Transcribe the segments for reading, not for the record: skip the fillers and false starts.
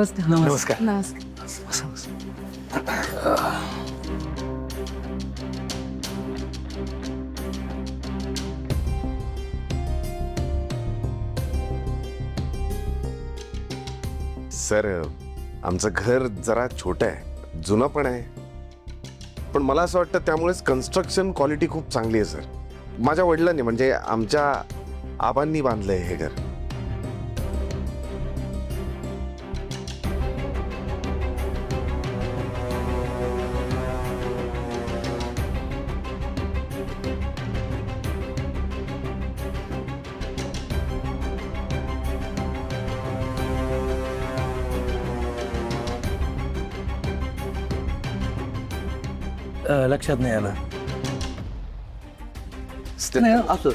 नमस्कार. सर, आमचं घर जरा छोटं आहे, जुनं पण आहे, पण मला असं वाटतं त्यामुळेच कन्स्ट्रक्शन क्वालिटी खूप चांगली आहे सर. माझ्या वडिलांनी म्हणजे आमच्या आबांनी बांधलंय हे घर. लक्षात नाही आलं. नाही, असं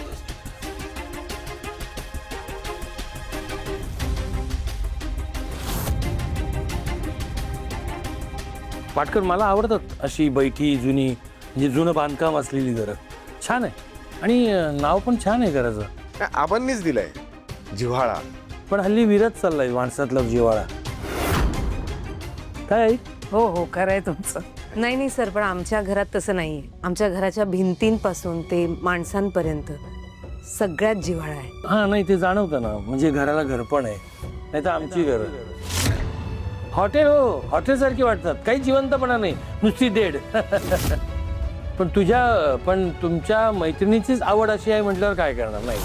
पाटकर मला आवडतात अशी बैठी जुनी, म्हणजे जुनं बांधकाम असलेली घरं. छान आहे आणि नाव पण छान आहे घराचं. आबांनीच दिलंय, जिव्हाळा. पण हल्ली विरत चाललाय माणसातला जिव्हाळा. काय आई? हो हो, खरं आहे तुमचं. नाही सर, पण आमच्या घरात तसं नाहीये. आमच्या घराच्या भिंतींपासून ते माणसांपर्यंत सगळ्यात जिव्हाळा आहे. हा, नाही ते जाणवतं ना, म्हणजे घराला घर पण आहे. नाही तर आमची घरं हॉटेल, हो हॉटेल सारखी वाटतात. काही जिवंतपणा नाही, नुसती डेड. पण तुमच्या मैत्रिणीचीच आवड अशी आहे म्हटल्यावर काय करणार, नाही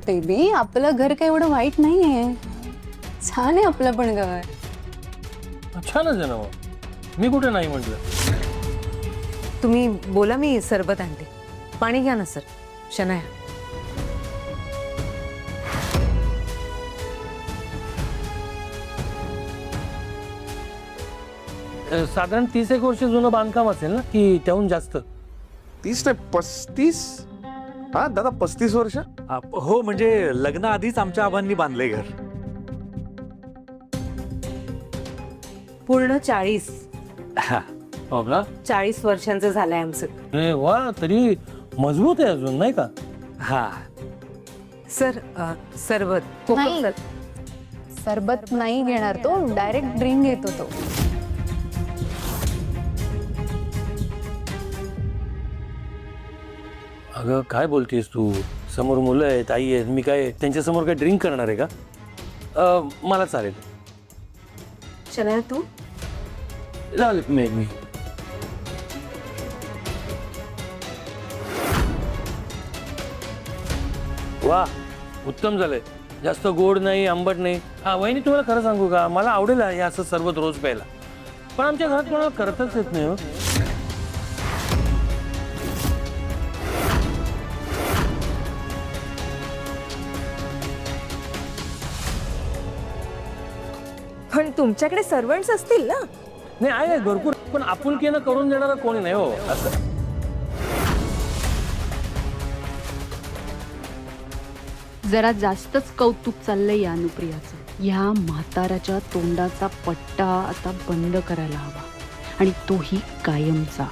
बेबी, आपलं घर काही एवढं वाईट नाहीये. छान आहे आपलं पण घर. छानच आहे ना. मग मी कुठे नाही म्हटलं. तुम्ही बोला, मी सरबत आणते. पाणी घ्या ना सर. शनाया, साधारण 30 वर्ष जुनं बांधकाम असेल ना, की त्याहून जास्त? 30 नाही 35. हा दादा, 35 वर्ष. हो, म्हणजे लग्नाआधीच आमच्या आबांनी बांधले घर. पूर्ण 40 हो का? 40 वर्षांचं झालंय आमचं. अरे वा, तरी मजबूत आहे अजून, नाही का? हा, सर, सरबत कोकम नाही. सर. सरबत नाही घेणार तो, डायरेक्ट ड्रिंक घेतो तो. अगं काय बोलतेस तू? समोर मुलं आहेत, आई आहेत, मी काय त्यांच्यासमोर काय ड्रिंक करणार आहे का? मला चालेल. शनाया, तू? चालेल, मी वा, उत्तम झालंय. जास्त गोड नाही, आंबट नाही. हा वहिनी, तुम्हाला खरं सांगू का, मला आवडेल हे असं सरबत रोज प्यायला, पण आमच्या घरात कोणाला करताच येत नाही. हो, पण तुमच्याकडे सर्वंट्स असतील ना? नाही आहे भरपूर, पण आपुलकीनं करून देणारा कोणी नाही. हो, असं जरा जास्तच कौतुक चाललंय या अनुप्रियाचं. ह्या म्हाताऱ्याच्या तोंडाचा पट्टा आता बंद करायला हवा, आणि तोही कायमचा.